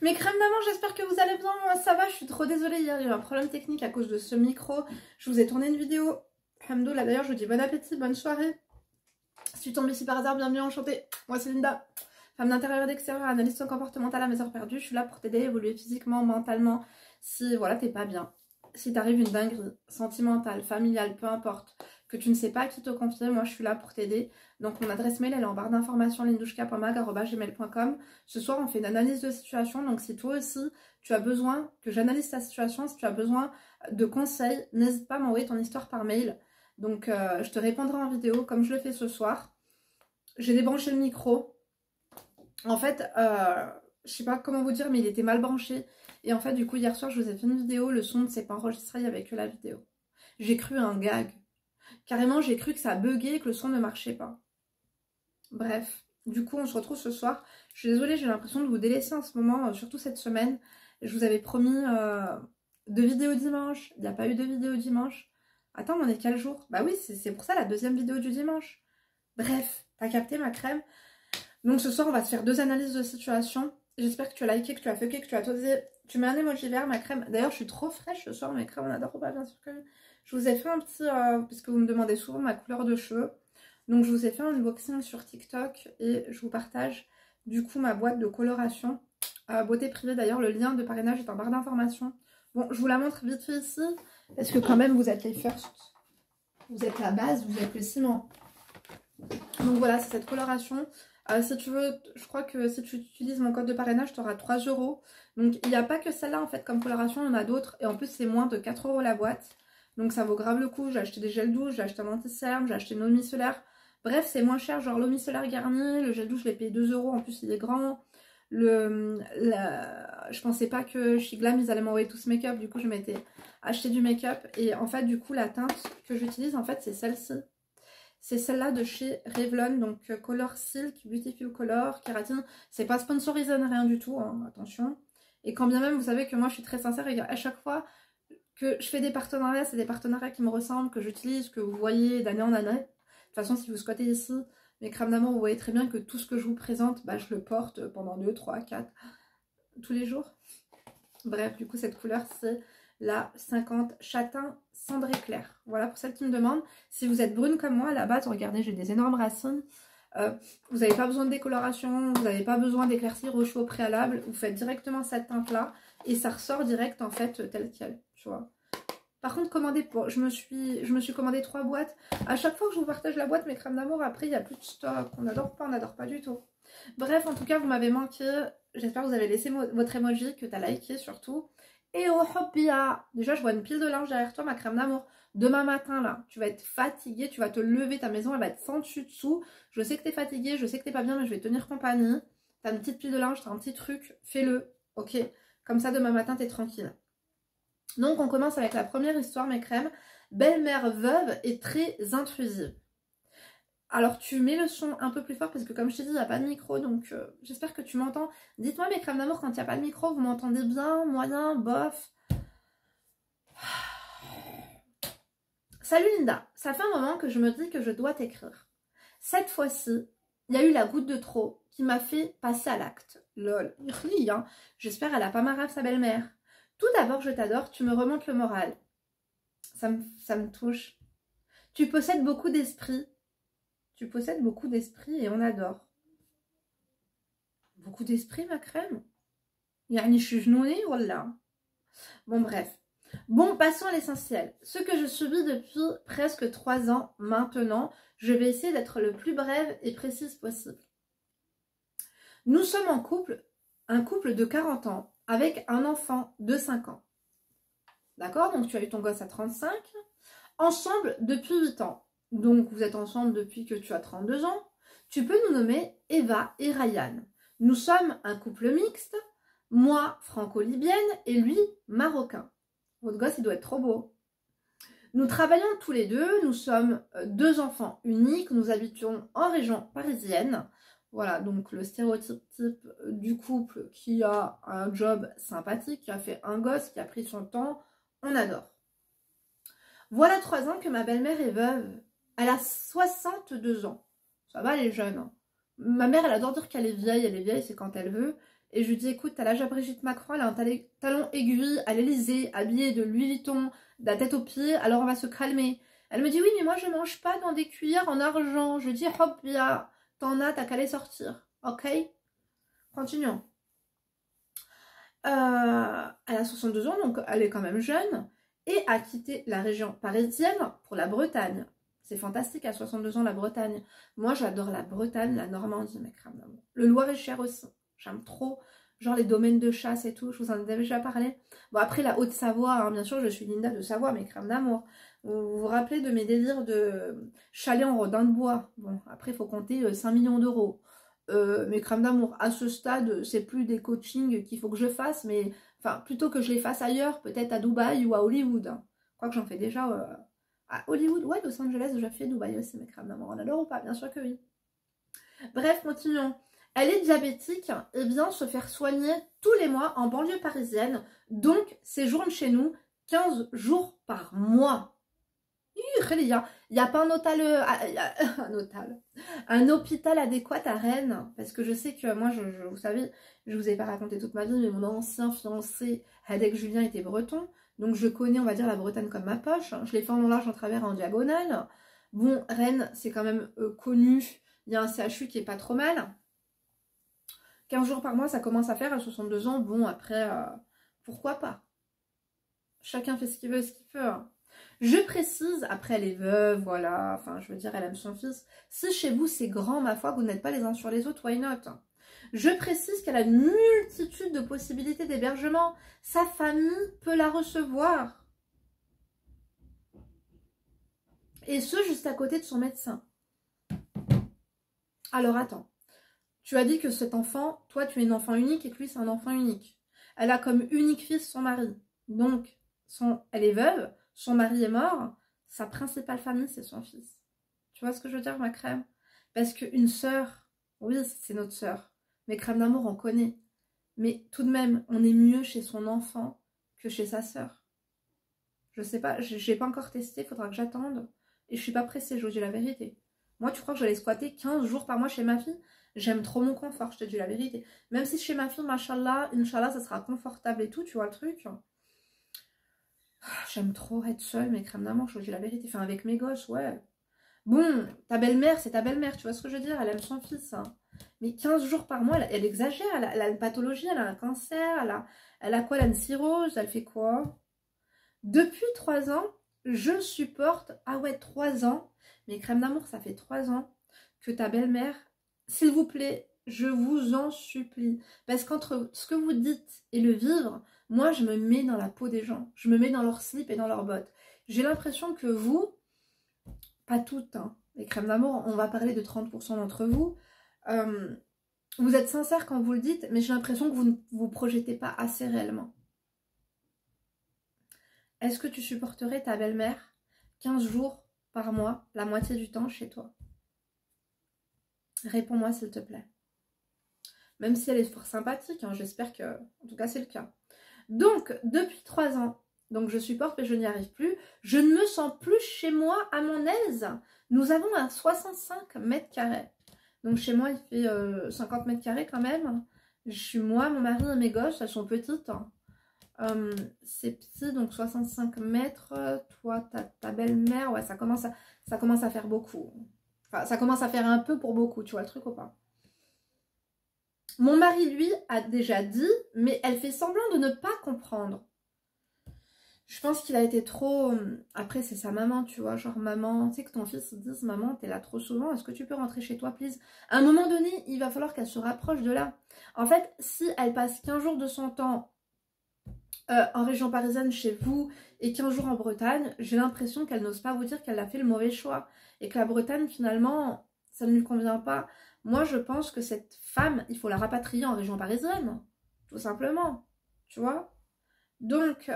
Mes crèmes d'amande, j'espère que vous allez bien. Moi, ça va. Je suis trop désolée. Hier, il y a eu un problème technique à cause de ce micro. Je vous ai tourné une vidéo. Alhamdoulilah, d'ailleurs, je vous dis bon appétit, bonne soirée. Si tu tombes ici par hasard, bienvenue, enchantée. Moi, c'est Linda. Femme d'intérieur et d'extérieur, analyste comportementale à mes heures perdues. Je suis là pour t'aider à évoluer physiquement, mentalement. Si, voilà, t'es pas bien. Si t'arrive une dinguerie, sentimentale, familiale, peu importe, que tu ne sais pas à qui te confier, moi je suis là pour t'aider. Donc mon adresse mail elle est en barre d'informations, lindouchka.mag@gmail.com. Ce soir on fait une analyse de situation, donc si toi aussi tu as besoin que j'analyse ta situation, si tu as besoin de conseils, n'hésite pas à m'envoyer ton histoire par mail. Donc je te répondrai en vidéo comme je le fais ce soir. J'ai débranché le micro. En fait, je sais pas comment vous dire, mais il était mal branché. Et en fait, du coup, hier soir, je vous ai fait une vidéo. Le son ne s'est pas enregistré, il n'y avait que la vidéo. J'ai cru à un gag. Carrément, j'ai cru que ça buguait et que le son ne marchait pas. Bref, du coup, on se retrouve ce soir. Je suis désolée, j'ai l'impression de vous délaisser en ce moment, surtout cette semaine. Je vous avais promis de vidéos dimanche. Il n'y a pas eu de vidéo dimanche. Attends, on est quel jour? Bah oui, c'est pour ça la deuxième vidéo du dimanche. Bref, t'as capté ma crème? Donc ce soir, on va se faire deux analyses de situation. J'espère que tu as liké, que tu as fucké, que tu as tosé. Tu mets un emoji vert, ma crème. D'ailleurs, je suis trop fraîche ce soir, mes crèmes, on adore ou pas, bien sûr que... Je vous ai fait un petit... parce que vous me demandez souvent ma couleur de cheveux. Donc je vous ai fait un unboxing sur TikTok et je vous partage du coup ma boîte de coloration. Beauté privée d'ailleurs, le lien de parrainage est en barre d'informations. Bon, je vous la montre vite fait ici. Parce que quand même, vous êtes les first. Vous êtes la base, vous êtes le ciment. Donc voilà, c'est cette coloration. Si tu veux, je crois que si tu utilises mon code de parrainage, tu auras 3 €. Donc il n'y a pas que celle-là en fait comme coloration, il y en a d'autres. Et en plus, c'est moins de 4 € la boîte. Donc ça vaut grave le coup. J'ai acheté des gels douche, j'ai acheté un anti-cerne, j'ai acheté une eau micellaire. Bref, c'est moins cher. Genre l'eau micellaire Garnier, le gel douche, je l'ai payé 2 €. En plus, il est grand. Je pensais pas que chez Glam, ils allaient m'envoyer tout ce make-up. Du coup, je m'étais acheté du make-up. Et en fait, du coup, la teinte que j'utilise, en fait, c'est celle-ci. C'est celle-là de chez Revlon, donc Color Silk, Beautiful Color, kératine. C'est pas sponsorisé, rien du tout, hein, attention. Et quand bien même, vous savez que moi, je suis très sincère et à chaque fois que je fais des partenariats, c'est des partenariats qui me ressemblent, que j'utilise, que vous voyez d'année en année. De toute façon, si vous squattez ici mes crèmes d'amour, vous voyez très bien que tout ce que je vous présente, bah, je le porte pendant 2, 3, 4, tous les jours. Bref, du coup, cette couleur, c'est la 50 châtain cendré clair. Voilà, pour celles qui me demandent. Si vous êtes brune comme moi, à la base, regardez, j'ai des énormes racines. Vous n'avez pas besoin de décoloration, vous n'avez pas besoin d'éclaircir au chaud au préalable. Vous faites directement cette teinte-là et ça ressort direct, en fait, tel quel, tu vois. Par contre, commandez pour... je me suis commandé 3 boîtes. À chaque fois que je vous partage la boîte, mes crèmes d'amour, après, il n'y a plus de stock. On n'adore pas du tout. Bref, en tout cas, vous m'avez manqué. J'espère que vous avez laissé votre emoji, que tu as liké surtout. Et oh, hopia! Déjà, je vois une pile de linge derrière toi, ma crème d'amour. Demain matin, là, tu vas être fatiguée, tu vas te lever, ta maison, elle va être sans dessus dessous. Je sais que t'es fatiguée, je sais que t'es pas bien, mais je vais te tenir compagnie. T'as une petite pile de linge, t'as un petit truc, fais-le, ok? Comme ça, demain matin, t'es tranquille. Donc, on commence avec la première histoire, mes crèmes. Belle-mère veuve est très intrusive. Alors tu mets le son un peu plus fort parce que comme je t'ai dit, il n'y a pas de micro, donc j'espère que tu m'entends. Dites-moi mes crèmes d'amour quand il n'y a pas de micro, vous m'entendez bien, moyen, bof. Salut Linda, ça fait un moment que je me dis que je dois t'écrire. Cette fois-ci, il y a eu la goutte de trop qui m'a fait passer à l'acte. Lol, hein. J'espère elle a pas marre sa belle-mère. Tout d'abord, je t'adore, tu me remontes le moral. Ça me touche. Tu possèdes beaucoup d'esprit. Tu possèdes beaucoup d'esprit et on adore. Beaucoup d'esprit, ma crème. Yani, je suis genounée, voilà. Bon, bref. Bon, passons à l'essentiel. Ce que je subis depuis presque 3 ans maintenant, je vais essayer d'être le plus brève et précise possible. Nous sommes en couple, un couple de 40 ans, avec un enfant de 5 ans. D'accord? Donc, tu as eu ton gosse à 35. Ensemble depuis 8 ans. Donc, vous êtes ensemble depuis que tu as 32 ans. Tu peux nous nommer Eva et Ryan. Nous sommes un couple mixte, moi franco-libyenne et lui marocain. Votre gosse, il doit être trop beau. Nous travaillons tous les deux, nous sommes 2 enfants uniques, nous habitons en région parisienne. Voilà, donc le stéréotype type du couple qui a un job sympathique, qui a fait un gosse, qui a pris son temps, on adore. Voilà 3 ans que ma belle-mère est veuve. Elle a 62 ans. Ça va, elle est jeune. Hein. Ma mère, elle adore dire qu'elle est vieille, c'est quand elle veut. Et je lui dis, écoute, t'as l'âge à Brigitte Macron, elle a un talon aiguille à l'Elysée, habillée de Louis Vuitton, de la tête aux pieds, alors on va se calmer. Elle me dit, oui, mais moi je mange pas dans des cuillères en argent. Je dis, hop, bien, t'en as, t'as qu'à les sortir. Ok? Continuons. Elle a 62 ans, donc elle est quand même jeune, et a quitté la région parisienne pour la Bretagne. C'est fantastique, à 62 ans, la Bretagne. Moi, j'adore la Bretagne, la Normandie, mes crèmes d'amour. Le Loir-et-Cher aussi, j'aime trop. Genre les domaines de chasse et tout, je vous en ai déjà parlé. Bon, après, la Haute-Savoie, hein, bien sûr, je suis Linda de Savoie, mes crèmes d'amour. Vous vous rappelez de mes délires de chalet en rodin de bois. Bon, après, il faut compter 5 millions d'euros. Mes crèmes d'amour, à ce stade, c'est plus des coachings qu'il faut que je fasse, mais enfin, plutôt que je les fasse ailleurs, peut-être à Dubaï ou à Hollywood. Je crois que j'en fais déjà à Hollywood, ouais, Los Angeles, j'ai fait Dubaï aussi, mes crèmes d'amour. On adore ou pas? Bien sûr que oui. Bref, continuons. Elle est diabétique et vient se faire soigner tous les mois en banlieue parisienne, donc séjourne chez nous 15 jours par mois. Il n'y a pas un hôpital adéquat à Rennes, parce que je sais que moi, vous savez, je vous ai pas raconté toute ma vie, mais mon ancien fiancé, Hadek Julien, était breton, donc je connais, on va dire, la Bretagne comme ma poche. Je l'ai fait en long, large, en travers, en diagonale. Bon, Rennes, c'est quand même connu, il y a un CHU qui est pas trop mal. 15 jours par mois, ça commence à faire à 62 ans, bon, après, pourquoi pas? Chacun fait ce qu'il veut, ce qu'il peut, hein. Je précise, après elle est veuve, voilà, enfin je veux dire elle aime son fils. Si chez vous c'est grand, ma foi, vous n'êtes pas les uns sur les autres, why not? Je précise qu'elle a une multitude de possibilités d'hébergement. Sa famille peut la recevoir. Et ce, juste à côté de son médecin. Alors attends, tu as dit que cet enfant, toi tu es une enfant unique et que lui c'est un enfant unique. Elle a comme unique fils son mari. Donc, elle est veuve. Son mari est mort, sa principale famille, c'est son fils. Tu vois ce que je veux dire, ma crème? Parce qu'une sœur, oui, c'est notre sœur. Mais crème d'amour, on connaît. Mais tout de même, on est mieux chez son enfant que chez sa sœur. Je sais pas, j'ai pas encore testé, faudra que j'attende. Et je suis pas pressée, je vous dis la vérité. Moi, tu crois que j'allais squatter 15 jours par mois chez ma fille? J'aime trop mon confort, je te dis la vérité. Même si chez ma fille, machallah, Inch'Allah, ça sera confortable et tout, tu vois le truc. J'aime trop être seule, mes crèmes d'amour, je vous dis la vérité. Enfin, avec mes gosses, ouais. Bon, ta belle-mère, c'est ta belle-mère, tu vois ce que je veux dire? Elle aime son fils. Hein. Mais 15 jours par mois, elle exagère. Elle a une pathologie, elle a un cancer, elle a quoi? Elle a une cirrhose, elle fait quoi? Depuis 3 ans, je supporte... Ah ouais, 3 ans. Mes crèmes d'amour, ça fait 3 ans que ta belle-mère, s'il vous plaît, je vous en supplie. Parce qu'entre ce que vous dites et le vivre... Moi, je me mets dans la peau des gens. Je me mets dans leurs slips et dans leurs bottes. J'ai l'impression que vous, pas toutes, hein, les crèmes d'amour, on va parler de 30% d'entre vous, vous êtes sincères quand vous le dites, mais j'ai l'impression que vous ne vous projetez pas assez réellement. Est-ce que tu supporterais ta belle-mère 15 jours par mois, la moitié du temps chez toi? Réponds-moi s'il te plaît. Même si elle est fort sympathique, hein, j'espère que, en tout cas, c'est le cas. Donc, depuis 3 ans, donc je supporte mais je n'y arrive plus. Je ne me sens plus chez moi à mon aise. Nous avons un 65 mètres carrés. Donc chez moi, il fait 50 mètres carrés quand même. Je suis moi, mon mari et mes gosses, elles sont petites. C'est petit, donc 65 mètres. Toi, ta belle-mère, ouais, ça commence à faire beaucoup. Enfin, ça commence à faire un peu pour beaucoup, tu vois le truc ou pas? Mon mari, lui, a déjà dit, mais elle fait semblant de ne pas comprendre. Je pense qu'il a été trop... Après, c'est sa maman, tu vois, genre maman, tu sais que ton fils dise, maman, t'es là trop souvent, est-ce que tu peux rentrer chez toi, please? À un moment donné, il va falloir qu'elle se rapproche de là. En fait, si elle passe 15 jours de son temps en région parisienne chez vous et 15 jours en Bretagne, j'ai l'impression qu'elle n'ose pas vous dire qu'elle a fait le mauvais choix. Et que la Bretagne, finalement, ça ne lui convient pas. Moi, je pense que cette femme, il faut la rapatrier en région parisienne. Tout simplement. Tu vois? Donc,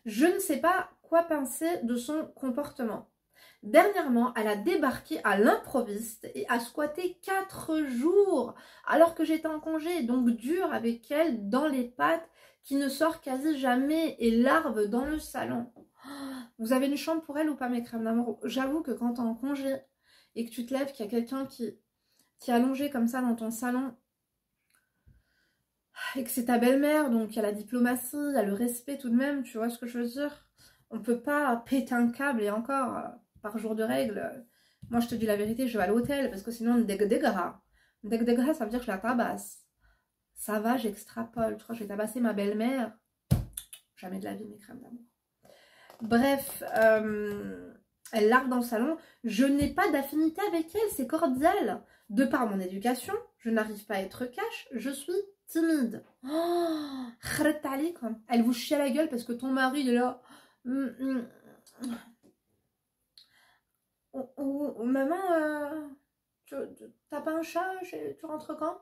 je ne sais pas quoi penser de son comportement. Dernièrement, elle a débarqué à l'improviste et a squatté 4 jours alors que j'étais en congé. Donc, dur avec elle dans les pattes qui ne sort quasi jamais et larve dans le salon. Vous avez une chambre pour elle ou pas, mes crèmes d'amour? J'avoue que quand t'es en congé et que tu te lèves, qu'il y a quelqu'un qui... t'es allongé comme ça dans ton salon, et que c'est ta belle-mère, donc il y a la diplomatie, il y a le respect tout de même, tu vois ce que je veux dire? On peut pas péter un câble, et encore, par jour de règle, moi je te dis la vérité, je vais à l'hôtel, parce que sinon, deg-degra, ça veut dire que je la tabasse. Ça va, j'extrapole, tu vois, je vais tabasser ma belle-mère. Jamais de la vie, mes crèmes d'amour. Bref, elle largue dans le salon. Je n'ai pas d'affinité avec elle, c'est cordial. De par mon éducation, je n'arrive pas à être cash, je suis timide. Oh, elle vous chie à la gueule parce que ton mari il est là. Maman, t'as pas un chat, tu rentres quand?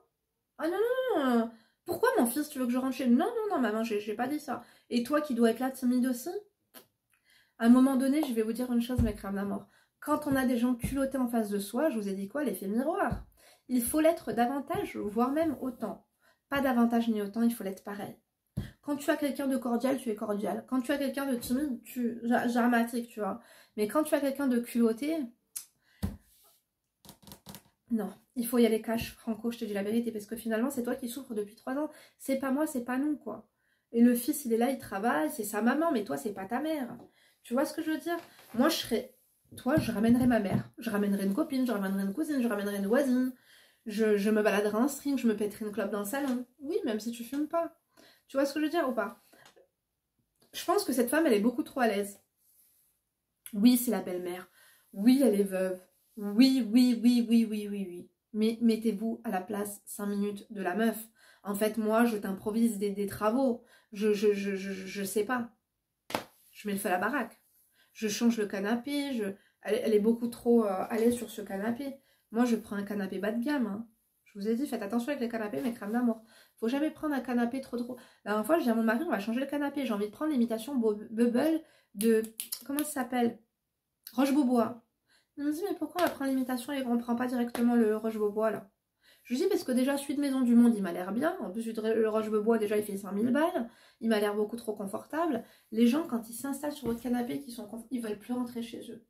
Ah non, non, non. Pourquoi mon fils, tu veux que je rentre chez lui? Non, non, non, maman, j'ai pas dit ça. Et toi qui dois être là timide aussi? À un moment donné, je vais vous dire une chose, mes crèmes d'amour. Quand on a des gens culottés en face de soi, je vous ai dit quoi? L'effet miroir. Il faut l'être davantage, voire même autant. Pas davantage ni autant, il faut l'être pareil. Quand tu as quelqu'un de cordial, tu es cordial. Quand tu as quelqu'un de timide, tu dramatique, tu vois. Mais quand tu as quelqu'un de culotté, non, il faut y aller cash, Franco, je te dis la vérité, parce que finalement, c'est toi qui souffres depuis 3 ans. C'est pas moi, c'est pas nous, quoi. Et le fils, il est là, il travaille, c'est sa maman, mais toi, c'est pas ta mère. Tu vois ce que je veux dire? Moi, je serais... Toi, je ramènerais ma mère. Je ramènerais une copine, je ramènerais une cousine, je ramènerais une voisine. Je me baladerais en string, je me pèterais une clope dans le salon. Oui, même si tu fumes pas. Tu vois ce que je veux dire ou pas? Je pense que cette femme, elle est beaucoup trop à l'aise. Oui, c'est la belle-mère. Oui, elle est veuve. Oui, oui, oui, oui, oui, oui, oui. Mais mettez-vous à la place 5 minutes de la meuf. En fait, moi, je t'improvise des travaux. Je sais pas. Je mets le feu à la baraque. Je change le canapé. Elle est beaucoup trop à l'aise sur ce canapé. Moi, je prends un canapé bas de gamme. Hein. Je vous ai dit, faites attention avec les canapés, mes crèmes d'amour. Faut jamais prendre un canapé trop. La dernière fois, je dis à mon mari, on va changer le canapé. J'ai envie de prendre l'imitation Bubble de... Comment ça s'appelle? Roche-Beaubois. Il me dit, mais pourquoi on va prendre l'imitation et on ne prend pas directement le Roche-Beaubois, là? Je lui dis, parce que déjà, celui de Maison du Monde, il m'a l'air bien. En plus, le Roche-Beaubois, déjà, il fait 5000 balles. Il m'a l'air beaucoup trop confortable. Les gens, quand ils s'installent sur votre canapé, ils veulent plus rentrer chez eux.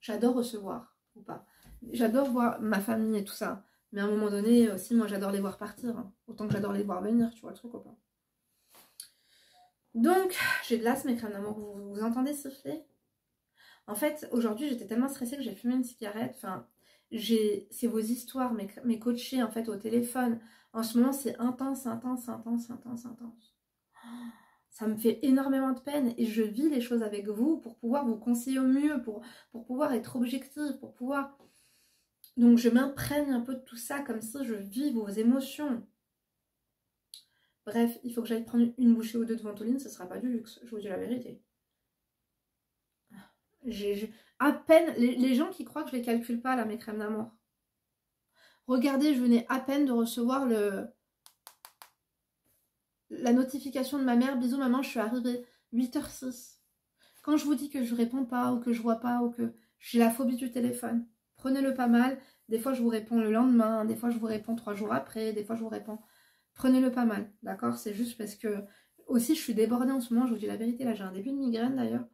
J'adore recevoir, ou pas. J'adore voir ma famille et tout ça. Mais à un moment donné, aussi, moi, j'adore les voir partir. Hein. Autant que j'adore les voir venir, tu vois le truc ou pas. Donc, j'ai de l'asthme, mes crèmes d'amour. Vous entendez siffler? En fait, aujourd'hui, j'étais tellement stressée que j'ai fumé une cigarette. Enfin, c'est vos histoires, mes coachés, en fait, au téléphone. En ce moment, c'est intense, intense, intense, intense, intense. Ça me fait énormément de peine et je vis les choses avec vous pour pouvoir vous conseiller au mieux, pour pouvoir être objective, pour pouvoir... Donc, je m'imprègne un peu de tout ça, comme si je vis vos émotions. Bref, il faut que j'aille prendre une bouchée ou deux de Ventoline, ce sera pas du luxe, je vous dis la vérité. À peine, les gens qui croient que je les calcule pas là, mes crèmes d'amour. Regardez, je venais à peine de recevoir la notification de ma mère. Bisous maman, je suis arrivée 8h06. Quand je vous dis que je réponds pas ou que je vois pas ou que j'ai la phobie du téléphone, prenez-le pas mal. Des fois je vous réponds le lendemain, des fois je vous réponds 3 jours après, des fois je vous réponds... Prenez-le pas mal, d'accord? C'est juste parce que... Aussi je suis débordée en ce moment, je vous dis la vérité, là j'ai un début de migraine d'ailleurs.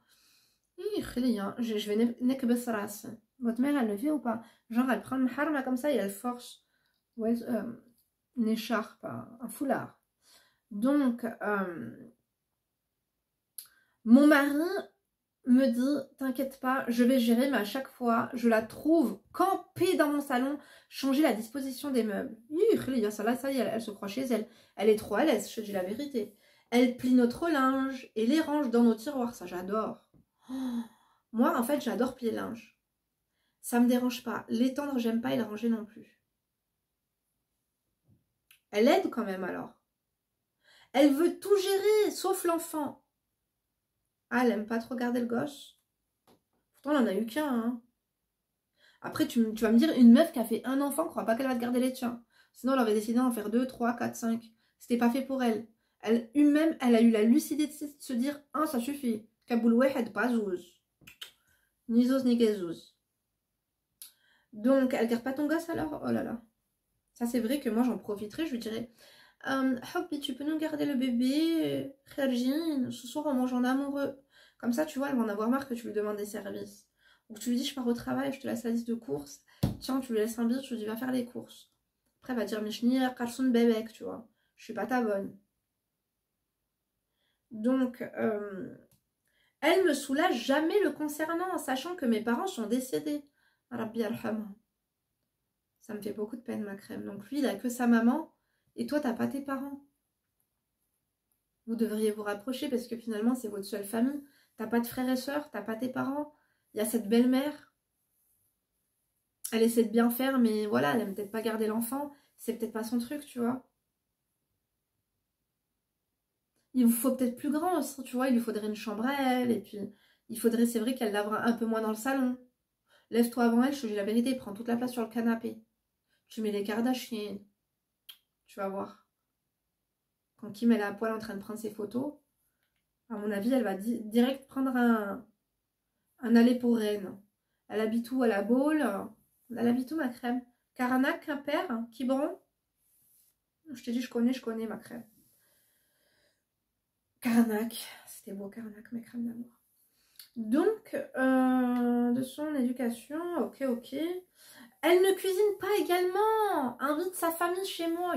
Je vais nek besras. Votre mère, elle le fait ou pas? Genre, elle prend le harma comme ça et elle force. Ouais, une écharpe, un foulard. Donc, mon mari me dit, t'inquiète pas, je vais gérer, mais à chaque fois, je la trouve campée dans mon salon, changer la disposition des meubles. Ça y est, elle se croit chez elle. Elle est trop à l'aise, je te dis la vérité. Elle plie notre linge et les range dans nos tiroirs, ça j'adore. Oh. Moi, en fait, j'adore plier le linge. Ça me dérange pas. L'étendre, j'aime pas, et le ranger non plus. Elle aide quand même, alors. Elle veut tout gérer, sauf l'enfant. Ah, elle aime pas trop garder le gosse. Pourtant, elle en a eu qu'un. Hein. Après, tu vas me dire, une meuf qui a fait un enfant, crois pas qu'elle va te garder les tiens. Sinon, elle aurait décidé d'en faire 2, 3, 4, 5. C'était pas fait pour elle. Elle a eu la lucidité de se dire, ça suffit. Kaboul wahed, pas zouz. Ni zouz, ni gazouz. Donc, elle garde pas ton gosse alors? Oh là là. Ça, c'est vrai que moi, j'en profiterai. Je lui dirais, Hobby, tu peux nous garder le bébé? Kharjin, ce soir, on mange en amoureux. Comme ça, tu vois, elle va en avoir marre que tu lui demandes des services. Ou tu lui dis je pars au travail, je te laisse la liste de courses. Tiens, tu lui laisses un billet, tu lui dis va faire les courses. Après, elle va dire Michni, Carson Bebek, tu vois. Je suis pas ta bonne. Donc, elle me soulage jamais le concernant, en sachant que mes parents sont décédés. Rabbi Alham. Ça me fait beaucoup de peine, ma crème. Donc lui, il a que sa maman, et toi, t'as pas tes parents. Vous devriez vous rapprocher, parce que finalement, c'est votre seule famille. T'as pas de frères et sœurs, t'as pas tes parents. Il y a cette belle-mère. Elle essaie de bien faire, mais voilà, elle aime peut-être pas garder l'enfant. C'est peut-être pas son truc, tu vois. Il vous faut peut-être plus grand aussi, tu vois. Il lui faudrait une chambre à elle, et puis il faudrait, c'est vrai, qu'elle lavera un peu moins dans le salon. Lève-toi avant elle, je te dis la vérité, prends toute la place sur le canapé. Tu mets les Kardashians. Tu vas voir. Quand Kim elle est à poil en train de prendre ses photos, à mon avis, elle va direct prendre un aller pour reine. Elle habite où? À la Baule. Elle habite où, ma crème? Caranac, Quimper, Quiberon. Je t'ai dit, je connais ma crème. Caranac. C'était beau, Caranac, ma crème d'amour. Donc, de son éducation, ok. Elle ne cuisine pas également. Invite sa famille chez moi.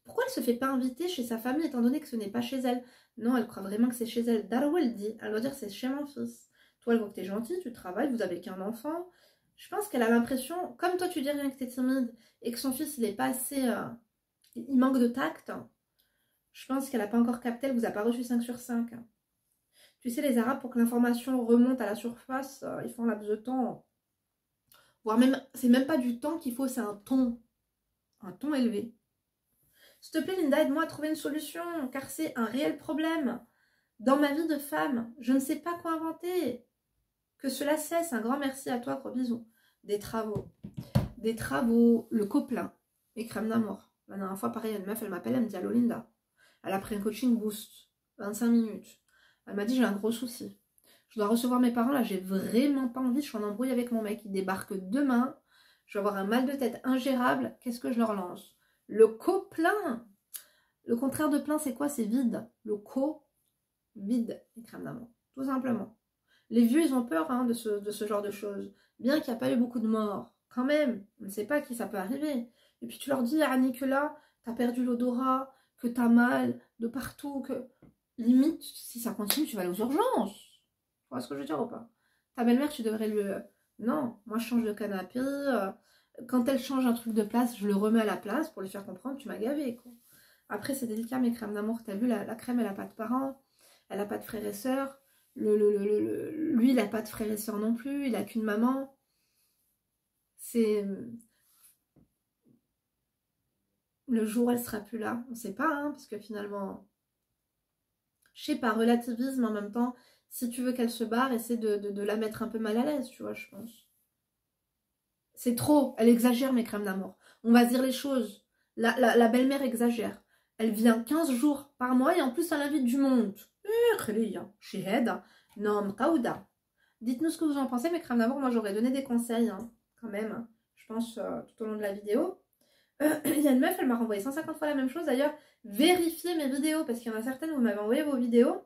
Pourquoi elle se fait pas inviter chez sa famille étant donné que ce n'est pas chez elle? Non, elle croit vraiment que c'est chez elle. Darou, elle dit. Elle doit dire c'est chez mon fils. Toi, elle voit que t'es gentil, tu travailles, vous avez qu'un enfant. Je pense qu'elle a l'impression, comme toi tu dis rien que t'es timide et que son fils il est pas assez... il manque de tact. Je pense qu'elle n'a pas encore capté, elle vous a pas reçu 5 sur 5. Tu sais, les Arabes, pour que l'information remonte à la surface, ils font un laps de temps. Voire même, c'est même pas du temps qu'il faut, c'est un ton. Un ton élevé. S'il te plaît, Linda, aide-moi à trouver une solution, car c'est un réel problème. Dans ma vie de femme, je ne sais pas quoi inventer. Que cela cesse, un grand merci à toi, gros bisous. Des travaux, le coplin, et crème d'amour. La dernière fois, pareil, une meuf, elle m'appelle, elle me dit allô Linda. Elle a pris un coaching boost, 25 minutes. Elle m'a dit j'ai un gros souci. Je dois recevoir mes parents, là, j'ai vraiment pas envie, je suis en embrouille avec mon mec, il débarque demain. Je vais avoir un mal de tête ingérable, qu'est-ce que je leur lance? Le co-plein. Le contraire de plein, c'est quoi? C'est vide. Le vide, les crèmes d'amour. Tout simplement. Les vieux, ils ont peur de ce genre de choses. Bien qu'il n'y a pas eu beaucoup de morts. Quand même, on ne sait pas à qui ça peut arriver. Et puis tu leur dis, ah Nicolas, t'as perdu l'odorat, que t'as mal de partout, que... Limite, si ça continue, tu vas aller aux urgences. Tu vois ce que je veux dire ou pas? Ta belle-mère, tu devrais lui... Non, moi je change de canapé. Quand elle change un truc de place, je le remets à la place pour lui faire comprendre, tu m'as gavé, quoi. Après, c'est délicat, mes crèmes d'amour. T'as vu, la crème, elle n'a pas de parents. Elle n'a pas de frères et sœurs. Lui, il n'a pas de frères et sœurs non plus. Il n'a qu'une maman. C'est... Le jour où elle sera plus là, on ne sait pas, parce que finalement... Je sais pas, relativisme en même temps. Si tu veux qu'elle se barre, essaie de la mettre un peu mal à l'aise, tu vois, je pense. C'est trop. Elle exagère, mes crèmes d'amour. On va se dire les choses. La belle-mère exagère. Elle vient 15 jours par mois et en plus elle invite du monde. Non, dites-nous ce que vous en pensez, mes crèmes d'amour. Moi, j'aurais donné des conseils, quand même. Je pense tout au long de la vidéo. Il y a une meuf, elle m'a renvoyé 150 fois la même chose. D'ailleurs, vérifiez mes vidéos parce qu'il y en a certaines où vous m'avez envoyé vos vidéos.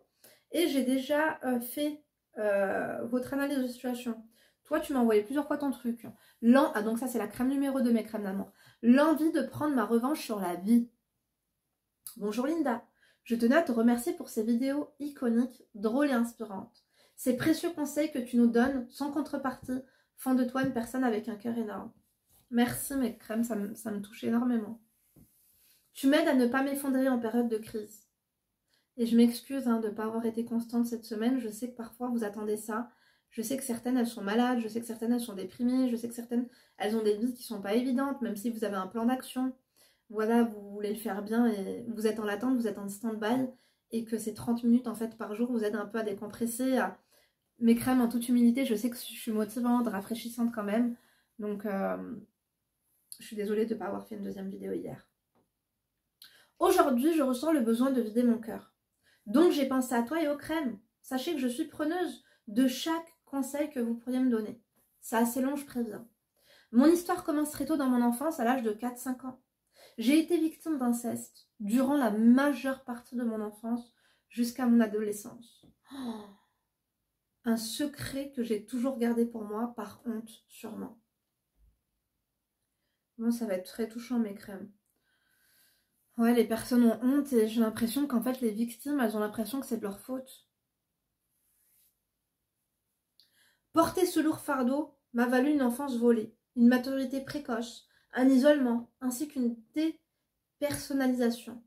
Et j'ai déjà fait votre analyse de situation. Toi, tu m'as envoyé plusieurs fois ton truc. Ah, donc ça, c'est la crème numéro 2, mes crèmes d'amour. L'envie de prendre ma revanche sur la vie. Bonjour Linda. Je tenais à te remercier pour ces vidéos iconiques, drôles et inspirantes. Ces précieux conseils que tu nous donnes, sans contrepartie, font de toi une personne avec un cœur énorme. Merci mes crèmes, ça me touche énormément. Tu m'aides à ne pas m'effondrer en période de crise. Et je m'excuse de ne pas avoir été constante cette semaine. Je sais que parfois vous attendez ça. Je sais que certaines, elles sont malades. Je sais que certaines, elles sont déprimées. Je sais que certaines, elles ont des vies qui ne sont pas évidentes, même si vous avez un plan d'action. Voilà, vous voulez le faire bien et vous êtes en attente, vous êtes en stand-by. Et que ces 30 minutes, en fait, par jour, vous aident un peu à décompresser. Mes crèmes, en toute humilité, je sais que je suis motivante, rafraîchissante quand même. Donc, je suis désolée de ne pas avoir fait une deuxième vidéo hier. Aujourd'hui, je ressens le besoin de vider mon cœur. Donc, j'ai pensé à toi et aux crèmes. Sachez que je suis preneuse de chaque conseil que vous pourriez me donner. C'est assez long, je préviens. Mon histoire commence très tôt dans mon enfance, à l'âge de 4-5 ans. J'ai été victime d'inceste durant la majeure partie de mon enfance jusqu'à mon adolescence. Oh. un secret que j'ai toujours gardé pour moi, par honte sûrement. Bon, ça va être très touchant mes crèmes. Ouais, les personnes ont honte et j'ai l'impression qu'en fait les victimes, elles ont l'impression que c'est de leur faute. Porter ce lourd fardeau m'a valu une enfance volée, une maturité précoce, un isolement, ainsi qu'une dépersonnalisation.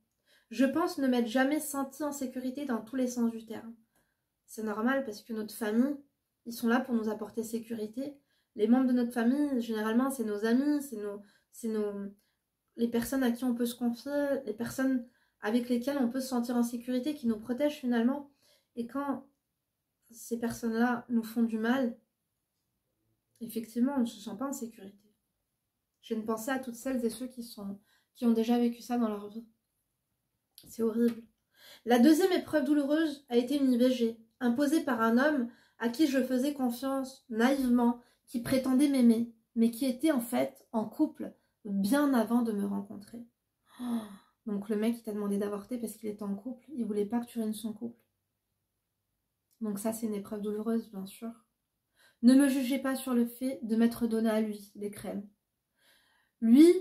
Je pense ne m'être jamais sentie en sécurité dans tous les sens du terme. C'est normal parce que notre famille, ils sont là pour nous apporter sécurité. Les membres de notre famille, généralement, c'est nos amis, les personnes à qui on peut se confier, les personnes avec lesquelles on peut se sentir en sécurité, qui nous protègent finalement. Et quand ces personnes-là nous font du mal, effectivement, on ne se sent pas en sécurité. J'ai une pensée à toutes celles et ceux qui ont déjà vécu ça dans leur vie. C'est horrible. La deuxième épreuve douloureuse a été une IVG, imposée par un homme à qui je faisais confiance naïvement, qui prétendait m'aimer, mais qui était en fait en couple bien avant de me rencontrer. Oh. Donc le mec il t'a demandé d'avorter parce qu'il était en couple, il voulait pas que tu ruines son couple. Donc ça c'est une épreuve douloureuse bien sûr. Ne me jugez pas sur le fait de m'être donné à lui des crèmes. Lui,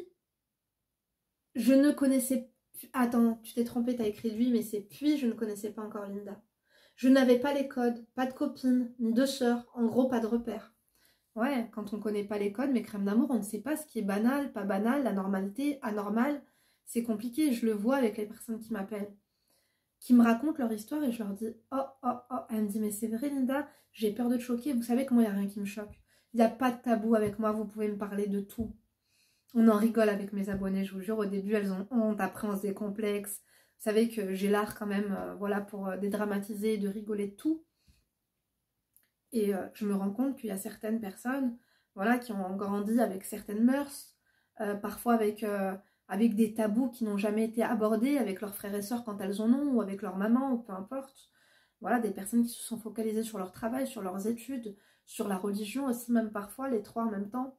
je ne connaissais... Attends, tu t'es trompé, t'as écrit lui, mais c'est puis je ne connaissais pas encore Linda. Je n'avais pas les codes, pas de copine, ni de sœur, en gros pas de repère. Ouais, quand on ne connaît pas les codes, mes crèmes d'amour, on ne sait pas ce qui est banal, pas banal, la normalité, anormal. C'est compliqué, je le vois avec les personnes qui m'appellent, qui me racontent leur histoire et je leur dis « Oh, oh, oh ». Elle me dit « Mais c'est vrai Linda, j'ai peur de te choquer. » Vous savez comment il n'y a rien qui me choque. Il n'y a pas de tabou avec moi, vous pouvez me parler de tout. On en rigole avec mes abonnés, je vous jure. Au début, elles ont honte, après on se décomplexe. Vous savez que j'ai l'art quand même, voilà, pour dédramatiser, de rigoler de tout. Et je me rends compte qu'il y a certaines personnes, voilà, qui ont grandi avec certaines mœurs, parfois avec des tabous qui n'ont jamais été abordés avec leurs frères et sœurs quand elles en ont, ou avec leur maman, ou peu importe. Voilà, des personnes qui se sont focalisées sur leur travail, sur leurs études, sur la religion aussi, même parfois, les trois en même temps.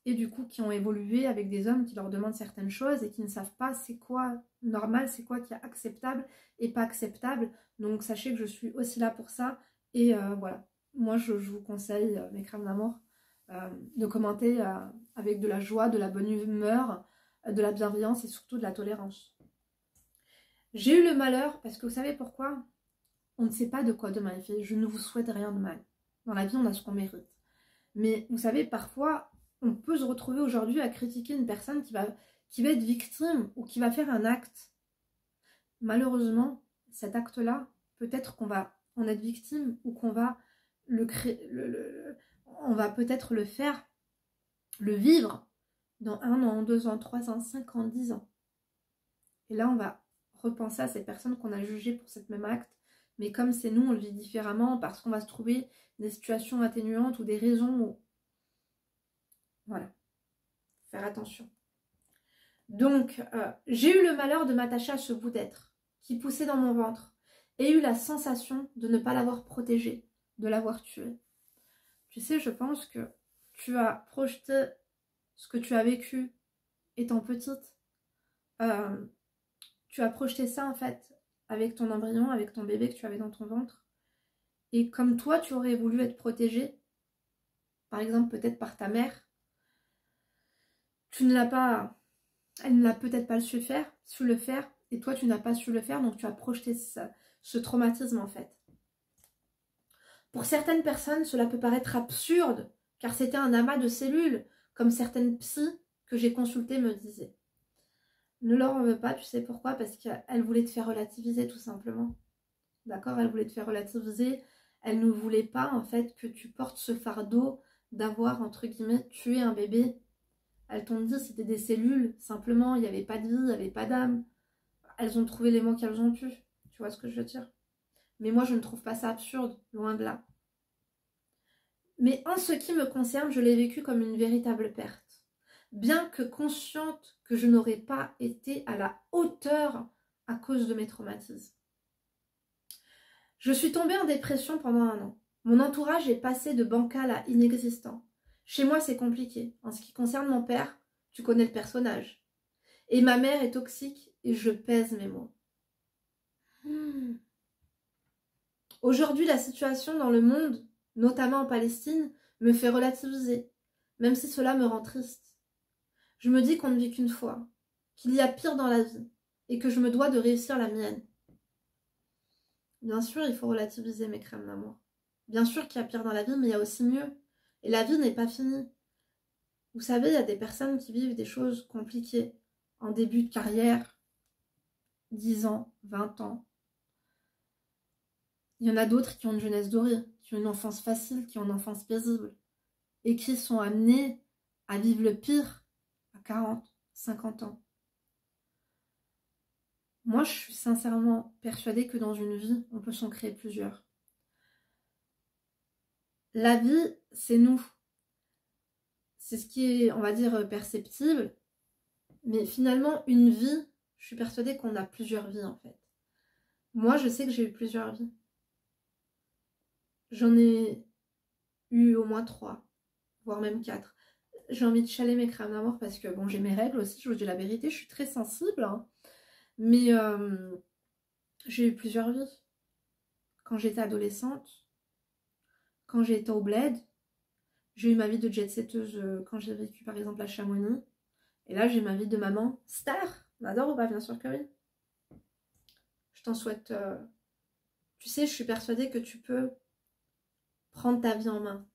Et du coup, qui ont évolué avec des hommes qui leur demandent certaines choses et qui ne savent pas c'est quoi normal, c'est quoi qui est acceptable et pas acceptable. Donc, sachez que je suis aussi là pour ça. Et voilà. Moi, je vous conseille, mes crèmes d'amour, de commenter avec de la joie, de la bonne humeur, de la bienveillance et surtout de la tolérance. J'ai eu le malheur, parce que vous savez pourquoi? On ne sait pas de quoi demain est fait. Je ne vous souhaite rien de mal. Dans la vie, on a ce qu'on mérite. Mais vous savez, parfois, on peut se retrouver aujourd'hui à critiquer une personne qui va être victime ou qui va faire un acte. Malheureusement, cet acte-là, peut-être qu'on va en être victime ou qu'on va on va peut-être le faire, le vivre dans 1 an, 2 ans, 3 ans, 5 ans, 10 ans. Et là, on va repenser à ces personnes qu'on a jugées pour cet même acte. Mais comme c'est nous, on le vit différemment parce qu'on va se trouver des situations atténuantes ou des raisons où... Voilà. Faire attention. Donc, j'ai eu le malheur de m'attacher à ce bout d'être qui poussait dans mon ventre et eu la sensation de ne pas l'avoir protégé, de l'avoir tué. Tu sais, je pense que tu as projeté ce que tu as vécu étant petite. Tu as projeté ça en fait avec ton embryon, avec ton bébé que tu avais dans ton ventre. Et comme toi, tu aurais voulu être protégée, par exemple peut-être par ta mère, tu ne l'as pas... Elle ne l'a peut-être pas su le faire, et toi tu n'as pas su le faire, donc tu as projeté ce traumatisme en fait. Pour certaines personnes, cela peut paraître absurde, car c'était un amas de cellules, comme certaines psys que j'ai consultées me disaient. Ne leur en veux pas, tu sais pourquoi? Parce qu'elle voulait te faire relativiser tout simplement. D'accord? Elle voulait te faire relativiser, elle ne voulait pas en fait que tu portes ce fardeau d'avoir entre guillemets tué un bébé. Elles t'ont dit c'était des cellules, simplement, il n'y avait pas de vie, il n'y avait pas d'âme. Elles ont trouvé les mots qu'elles ont pu. Tu vois ce que je veux dire? Mais moi, je ne trouve pas ça absurde, loin de là. Mais en ce qui me concerne, je l'ai vécu comme une véritable perte. Bien que consciente que je n'aurais pas été à la hauteur à cause de mes traumatismes. Je suis tombée en dépression pendant 1 an. Mon entourage est passé de bancal à inexistant. Chez moi, c'est compliqué. En ce qui concerne mon père, tu connais le personnage. Et ma mère est toxique et je pèse mes mots. Aujourd'hui, la situation dans le monde, notamment en Palestine, me fait relativiser, même si cela me rend triste. Je me dis qu'on ne vit qu'une fois, qu'il y a pire dans la vie, et que je me dois de réussir la mienne. Bien sûr, il faut relativiser mes crèmes d'amour. Bien sûr qu'il y a pire dans la vie, mais il y a aussi mieux. Et la vie n'est pas finie. Vous savez, il y a des personnes qui vivent des choses compliquées en début de carrière, 10 ans, 20 ans. Il y en a d'autres qui ont une jeunesse dorée, qui ont une enfance facile, qui ont une enfance paisible, et qui sont amenés à vivre le pire à 40, 50 ans. Moi, je suis sincèrement persuadée que dans une vie, on peut s'en créer plusieurs. La vie, c'est nous. C'est ce qui est, on va dire, perceptible. Mais finalement, une vie, je suis persuadée qu'on a plusieurs vies, en fait. Moi, je sais que j'ai eu plusieurs vies. J'en ai eu au moins 3, voire même 4. J'ai envie de chialer mes crèmes d'amour parce que, bon, j'ai mes règles aussi, je vous dis la vérité, je suis très sensible. Hein. Mais j'ai eu plusieurs vies. Quand j'étais adolescente, quand j'étais au bled, j'ai eu ma vie de jet-setteuse quand j'ai vécu par exemple à Chamonix. Et là, j'ai ma vie de maman star. On adore ou pas? Bien sûr que oui. Je t'en souhaite... Tu sais, je suis persuadée que tu peux prendre ta vie en main.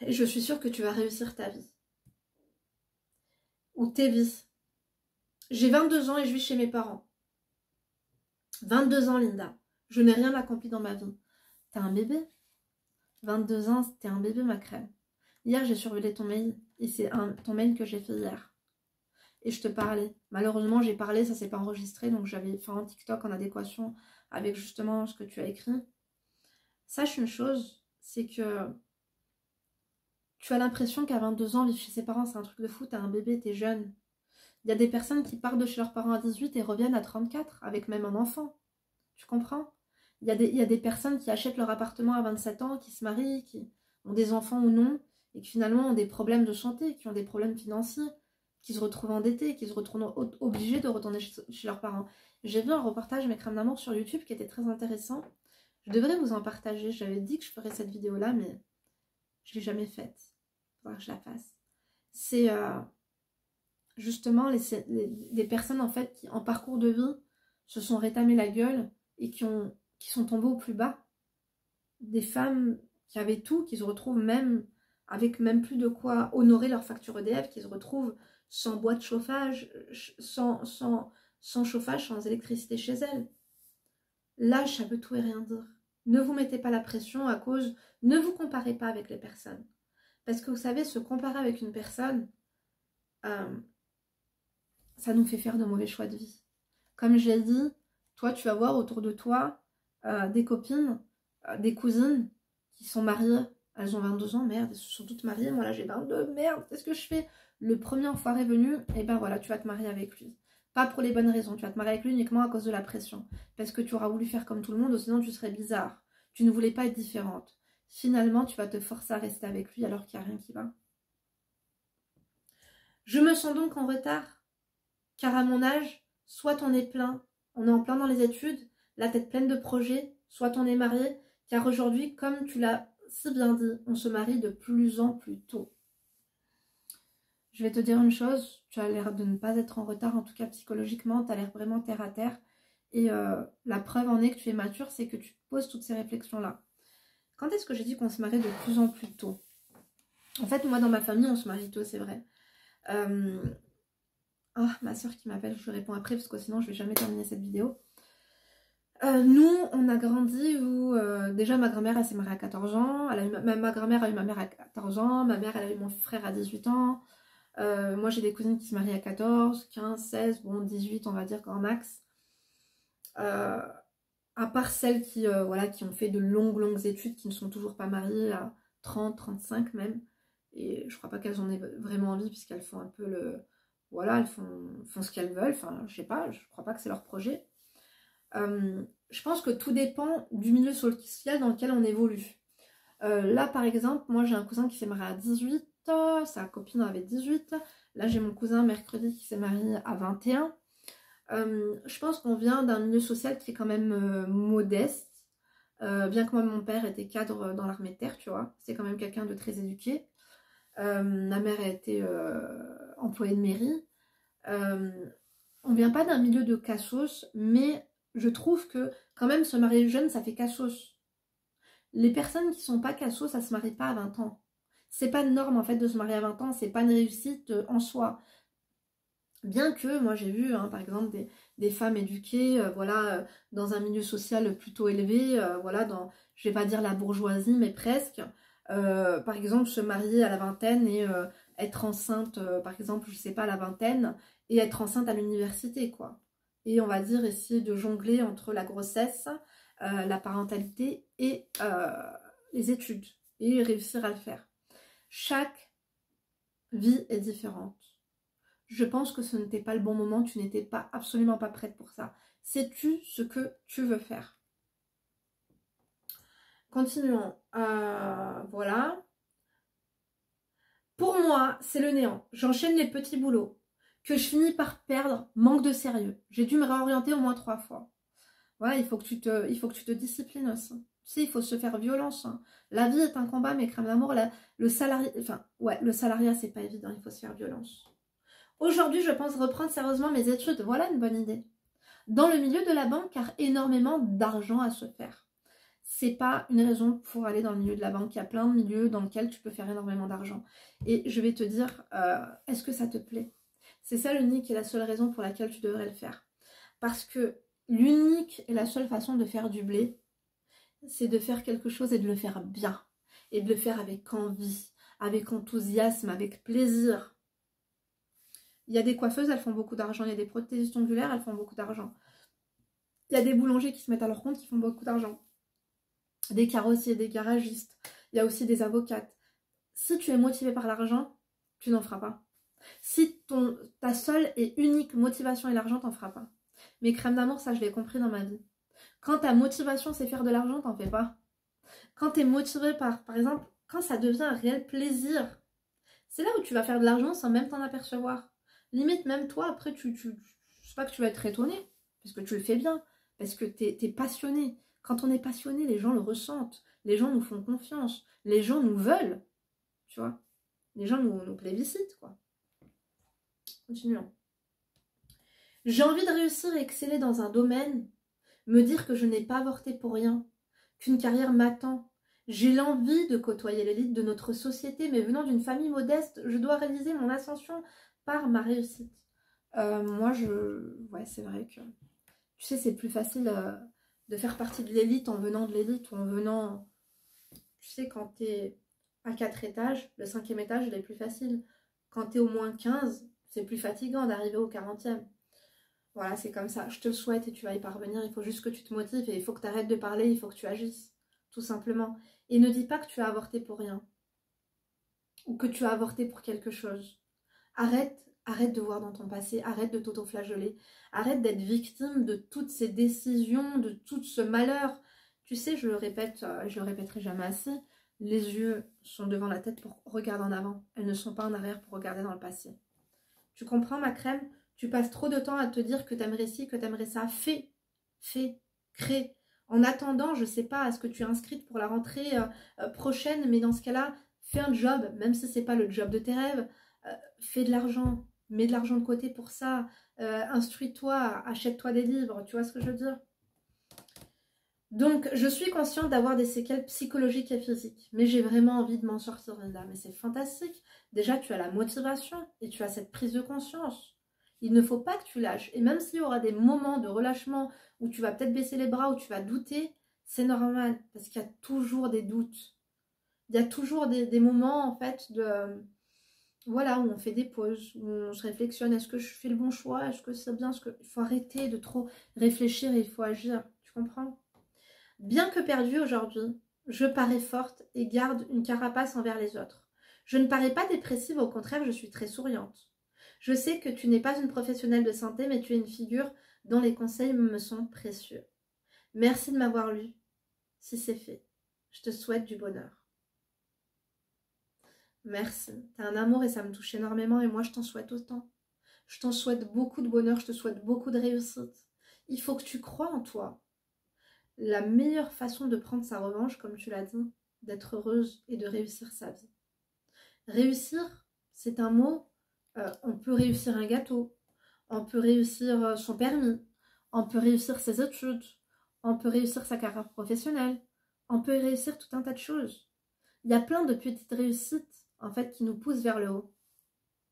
Et je suis sûre que tu vas réussir ta vie. Ou tes vies. J'ai 22 ans et je vis chez mes parents. 22 ans, Linda. Je n'ai rien accompli dans ma vie. T'as un bébé? 22 ans, t'es un bébé, ma crème. Hier, j'ai survolé ton mail. Et c'est ton mail que j'ai fait hier. Et je te parlais. Malheureusement, j'ai parlé, ça s'est pas enregistré. Donc, j'avais fait un TikTok en adéquation avec justement ce que tu as écrit. Sache une chose, c'est que tu as l'impression qu'à 22 ans, vivre chez ses parents, c'est un truc de fou. T'as un bébé, t'es jeune. Il y a des personnes qui partent de chez leurs parents à 18 et reviennent à 34, avec même un enfant. Tu comprends? Il y a des personnes qui achètent leur appartement à 27 ans, qui se marient, qui ont des enfants ou non, et qui finalement ont des problèmes de santé, qui ont des problèmes financiers, qui se retrouvent endettés, qui se retrouvent obligés de retourner chez leurs parents. J'ai vu un reportage Mes crèmes d'amour sur YouTube qui était très intéressant. Je devrais vous en partager. J'avais dit que je ferais cette vidéo-là, mais je ne l'ai jamais faite. Il faudra que je la fasse. C'est justement les personnes en fait qui, en parcours de vie, se sont rétamées la gueule et qui sont tombées au plus bas. Des femmes qui avaient tout, qui se retrouvent même avec même plus de quoi honorer leur facture EDF, qui se retrouvent sans boîte de chauffage, sans chauffage, sans électricité chez elles. L'âge, ça veut tout et rien dire. Ne vous mettez pas la pression à cause... Ne vous comparez pas avec les personnes. Parce que vous savez, se comparer avec une personne, ça nous fait faire de mauvais choix de vie. Comme je l'ai dit, toi, tu vas voir autour de toi des copines, des cousines qui sont mariées. Elles ont 22 ans, merde, elles se sont toutes mariées. Moi, là, j'ai 22, merde, qu'est-ce que je fais? Le premier enfoiré venu, et ben voilà, tu vas te marier avec lui. Pas pour les bonnes raisons, tu vas te marier avec lui uniquement à cause de la pression. Parce que tu auras voulu faire comme tout le monde, sinon tu serais bizarre. Tu ne voulais pas être différente. Finalement, tu vas te forcer à rester avec lui alors qu'il n'y a rien qui va. Je me sens donc en retard. Car à mon âge, soit on est plein, on est en plein dans les études, la tête pleine de projets, soit on est marié, car aujourd'hui, comme tu l'as si bien dit, on se marie de plus en plus tôt. Je vais te dire une chose, tu as l'air de ne pas être en retard, en tout cas psychologiquement, tu as l'air vraiment terre à terre. Et la preuve en est que tu es mature, c'est que tu te poses toutes ces réflexions-là. Quand est-ce que j'ai dit qu'on se marie de plus en plus tôt? En fait, moi, dans ma famille, on se marie tôt, c'est vrai. Oh, ma soeur qui m'appelle, je lui réponds après parce que sinon je vais jamais terminer cette vidéo. Nous, on a grandi où déjà ma grand-mère elle s'est mariée à 14 ans, ma grand-mère a eu ma mère à 14 ans, ma mère elle a eu mon frère à 18 ans, moi j'ai des cousines qui se marient à 14, 15, 16, bon 18 on va dire grand max. À part celles qui, voilà, qui ont fait de longues études, qui ne sont toujours pas mariées à 30, 35 même. Et je crois pas qu'elles en aient vraiment envie puisqu'elles font un peu le... Voilà, elles font ce qu'elles veulent. Enfin, je sais pas, je crois pas que c'est leur projet. Je pense que tout dépend du milieu social dans lequel on évolue. Là, par exemple, moi j'ai un cousin qui s'est marié à 18, sa copine avait 18. Là, j'ai mon cousin mercredi qui s'est marié à 21. Je pense qu'on vient d'un milieu social qui est quand même modeste. Bien que moi, mon père était cadre dans l'armée de terre, tu vois. C'est quand même quelqu'un de très éduqué. Ma mère a été employée de mairie. On vient pas d'un milieu de cassos, mais je trouve que quand même se marier jeune, ça fait cassos. Les personnes qui sont pas cassos, ça se marie pas à 20 ans. C'est pas de norme en fait de se marier à 20 ans, c'est pas une réussite en soi. Bien que moi j'ai vu par exemple des femmes éduquées voilà, dans un milieu social plutôt élevé, voilà, dans, je vais pas dire la bourgeoisie, mais presque, par exemple se marier à la vingtaine et être enceinte, par exemple, je sais pas, à la vingtaine, et être enceinte à l'université, quoi. Et on va dire essayer de jongler entre la grossesse, la parentalité et les études, et réussir à le faire. Chaque vie est différente. Je pense que ce n'était pas le bon moment, tu n'étais pas absolument pas prête pour ça. Sais-tu ce que tu veux faire? Continuons. Voilà. Pour moi, c'est le néant. J'enchaîne les petits boulots que je finis par perdre, manque de sérieux. J'ai dû me réorienter au moins 3 fois. Voilà, il faut que tu te disciplines aussi. Tu sais, il faut se faire violence. Hein. La vie est un combat, mais crème d'amour, le salarié, enfin, ouais, le salariat, c'est pas évident, il faut se faire violence. Aujourd'hui, je pense reprendre sérieusement mes études. Voilà une bonne idée. Dans le milieu de la banque, car énormément d'argent à se faire. C'est pas une raison pour aller dans le milieu de la banque. Il y a plein de milieux dans lesquels tu peux faire énormément d'argent. Et je vais te dire, est-ce que ça te plaît? C'est ça l'unique et la seule raison pour laquelle tu devrais le faire. Parce que l'unique et la seule façon de faire du blé, c'est de faire quelque chose et de le faire bien. Et de le faire avec envie, avec enthousiasme, avec plaisir. Il y a des coiffeuses, elles font beaucoup d'argent. Il y a des prothésistes ongulaires, elles font beaucoup d'argent. Il y a des boulangers qui se mettent à leur compte, qui font beaucoup d'argent. Des carrossiers, des garagistes. Il y a aussi des avocates. Si tu es motivé par l'argent, tu n'en feras pas. Si ta seule et unique motivation est l'argent, t'en feras pas. Mais crème d'amour, ça je l'ai compris dans ma vie. Quand ta motivation c'est faire de l'argent, t'en fais pas. Quand tu es motivé par exemple, quand ça devient un réel plaisir, c'est là où tu vas faire de l'argent sans même t'en apercevoir. Limite, même toi, après, je sais pas que tu vas être étonné, parce que tu le fais bien, parce que t'es passionné. Quand on est passionné, les gens le ressentent, les gens nous font confiance, les gens nous veulent, tu vois. Les gens nous plébiscitent, quoi. Continuons. J'ai envie de réussir et exceller dans un domaine, me dire que je n'ai pas avorté pour rien, qu'une carrière m'attend. J'ai l'envie de côtoyer l'élite de notre société, mais venant d'une famille modeste, je dois réaliser mon ascension par ma réussite. Moi, ouais, c'est vrai que... Tu sais, c'est plus facile de faire partie de l'élite en venant de l'élite ou en venant... Tu sais, quand t'es à 4 étages, le 5e étage, il est plus facile. Quand t'es au moins 15, c'est plus fatigant d'arriver au 40e. Voilà, c'est comme ça. Je te le souhaite et tu vas y parvenir. Il faut juste que tu te motives et il faut que tu arrêtes de parler, il faut que tu agisses. Tout simplement. Et ne dis pas que tu as avorté pour rien. Ou que tu as avorté pour quelque chose. Arrête de voir dans ton passé. Arrête de t'auto-flageller. Arrête d'être victime de toutes ces décisions, de tout ce malheur. Tu sais, je le répète, je le répéterai jamais assez. Les yeux sont devant la tête pour regarder en avant. Elles ne sont pas en arrière pour regarder dans le passé. Tu comprends, ma crème? Tu passes trop de temps à te dire que t'aimerais ci, que t'aimerais ça. Fais, crée. En attendant, je sais pas, est-ce que tu es inscrite pour la rentrée prochaine, mais dans ce cas-là, fais un job, même si c'est pas le job de tes rêves. Fais de l'argent, mets de l'argent de côté pour ça. Instruis-toi, achète-toi des livres, tu vois ce que je veux dire? Donc, je suis consciente d'avoir des séquelles psychologiques et physiques, mais j'ai vraiment envie de m'en sortir, Linda. Mais c'est fantastique. Déjà, tu as la motivation et tu as cette prise de conscience. Il ne faut pas que tu lâches. Et même s'il y aura des moments de relâchement où tu vas peut-être baisser les bras, où tu vas douter, c'est normal, parce qu'il y a toujours des doutes. Il y a toujours des moments, en fait, voilà, où on fait des pauses, où on se réflexionne. Est-ce que je fais le bon choix? Est-ce que c'est bien? Il faut arrêter de trop réfléchir et il faut agir. Tu comprends? Bien que perdue aujourd'hui, je parais forte et garde une carapace envers les autres. Je ne parais pas dépressive, au contraire, je suis très souriante. Je sais que tu n'es pas une professionnelle de santé, mais tu es une figure dont les conseils me sont précieux. Merci de m'avoir lu. Si c'est fait, je te souhaite du bonheur. Merci. T'as un amour et ça me touche énormément et moi je t'en souhaite autant. Je t'en souhaite beaucoup de bonheur, je te souhaite beaucoup de réussite. Il faut que tu crois en toi. La meilleure façon de prendre sa revanche, comme tu l'as dit, d'être heureuse et de réussir sa vie. Réussir, c'est un mot, on peut réussir un gâteau, on peut réussir son permis, on peut réussir ses études, on peut réussir sa carrière professionnelle, on peut réussir tout un tas de choses. Il y a plein de petites réussites, en fait, qui nous poussent vers le haut.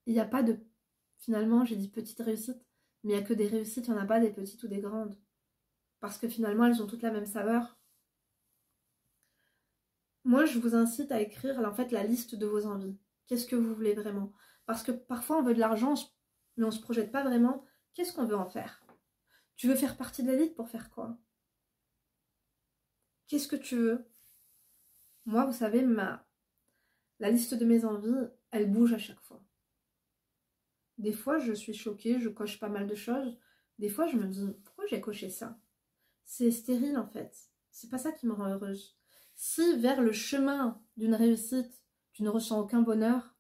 Il n'y a pas de... Finalement, j'ai dit petites réussites, mais il n'y a que des réussites, il n'y en a pas des petites ou des grandes. Parce que finalement, elles ont toutes la même saveur. Moi, je vous incite à écrire, en fait, la liste de vos envies. Qu'est-ce que vous voulez vraiment? Parce que parfois, on veut de l'argent, mais on ne se projette pas vraiment. Qu'est-ce qu'on veut en faire? Tu veux faire partie de l'élite pour faire quoi? Qu'est-ce que tu veux? Moi, vous savez, la liste de mes envies, elle bouge à chaque fois. Des fois, je suis choquée, je coche pas mal de choses. Des fois, je me dis, pourquoi j'ai coché ça? C'est stérile, en fait. C'est pas ça qui me rend heureuse. Si vers le chemin d'une réussite, tu ne ressens aucun bonheur,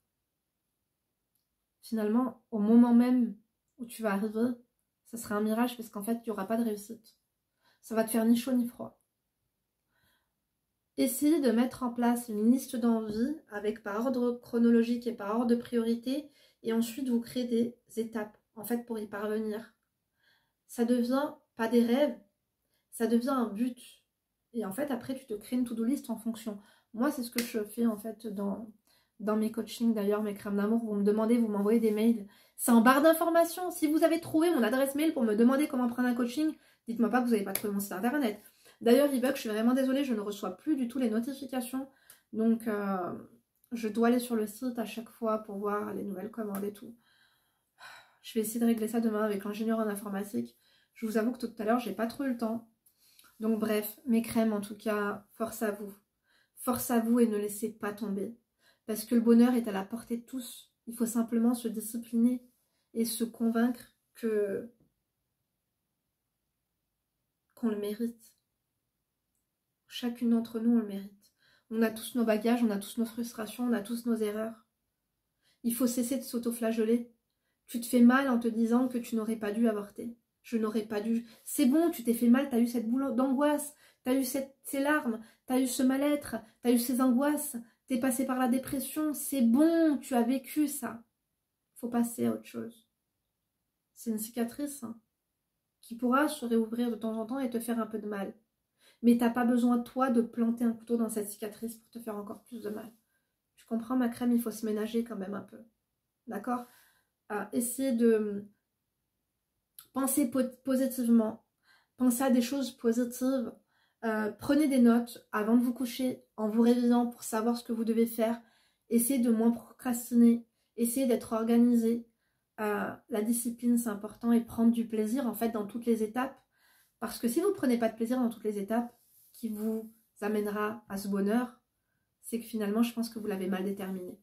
finalement, au moment même où tu vas arriver, ça sera un mirage parce qu'en fait, il n'y aura pas de réussite. Ça va te faire ni chaud ni froid. Essayez de mettre en place une liste d'envies avec par ordre chronologique et par ordre de priorité et ensuite vous créez des étapes en fait pour y parvenir. Ça devient pas des rêves, ça devient un but. Et en fait après tu te crées une to-do list en fonction. Moi c'est ce que je fais en fait dans mes coachings d'ailleurs, mes crèmes d'amour. Vous me demandez, vous m'envoyez des mails. C'est en barre d'informations. Si vous avez trouvé mon adresse mail pour me demander comment prendre un coaching, dites-moi pas que vous n'avez pas trouvé mon site internet. D'ailleurs, il bug, je suis vraiment désolée, je ne reçois plus du tout les notifications. Donc, je dois aller sur le site à chaque fois pour voir les nouvelles commandes et tout. Je vais essayer de régler ça demain avec l'ingénieur en informatique. Je vous avoue que tout à l'heure, j'ai pas trop eu le temps. Donc bref, mes crèmes en tout cas, force à vous. Force à vous et ne laissez pas tomber. Parce que le bonheur est à la portée de tous. Il faut simplement se discipliner et se convaincre qu'on le mérite. Chacune d'entre nous, on le mérite. On a tous nos bagages, on a tous nos frustrations, on a tous nos erreurs. Il faut cesser de s'auto-flageller. Tu te fais mal en te disant que tu n'aurais pas dû avorter. Je n'aurais pas dû. C'est bon, tu t'es fait mal, tu as eu cette boule d'angoisse, tu as eu ces larmes, tu as eu ce mal-être, tu as eu ces angoisses, tu es passé par la dépression. C'est bon, tu as vécu ça. Il faut passer à autre chose. C'est une cicatrice qui pourra se réouvrir de temps en temps et te faire un peu de mal. Mais t'as pas besoin, toi, de planter un couteau dans cette cicatrice pour te faire encore plus de mal. Tu comprends, ma crème, il faut se ménager quand même un peu. D'accord? Essayez de penser positivement. Pensez à des choses positives. Prenez des notes avant de vous coucher, en vous réveillant pour savoir ce que vous devez faire. Essayez de moins procrastiner. Essayez d'être organisé. La discipline, c'est important. Et prendre du plaisir, en fait, dans toutes les étapes. Parce que si vous ne prenez pas de plaisir dans toutes les étapes qui vous amènera à ce bonheur, c'est que finalement, je pense que vous l'avez mal déterminé.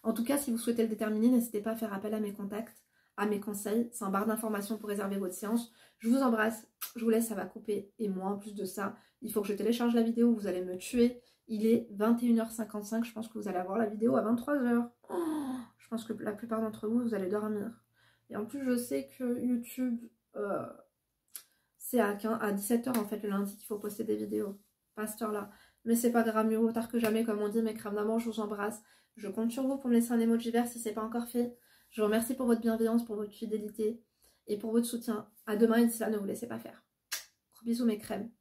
En tout cas, si vous souhaitez le déterminer, n'hésitez pas à faire appel à mes contacts, à mes conseils. C'est en barre d'informations pour réserver votre séance. Je vous embrasse, je vous laisse, ça va couper. Et moi, en plus de ça, il faut que je télécharge la vidéo, vous allez me tuer. Il est 21h55, je pense que vous allez avoir la vidéo à 23h. Oh, je pense que la plupart d'entre vous, vous allez dormir. Et en plus, je sais que YouTube... c'est à 17h en fait le lundi qu'il faut poster des vidéos. Pas à cette heure-là. Mais c'est pas grave, mieux vaut tard que jamais, comme on dit, mes crèmes d'amour, je vous embrasse. Je compte sur vous pour me laisser un emoji vert si c'est pas encore fait. Je vous remercie pour votre bienveillance, pour votre fidélité et pour votre soutien. À demain et d'ici là, ne vous laissez pas faire. Gros bisous mes crèmes.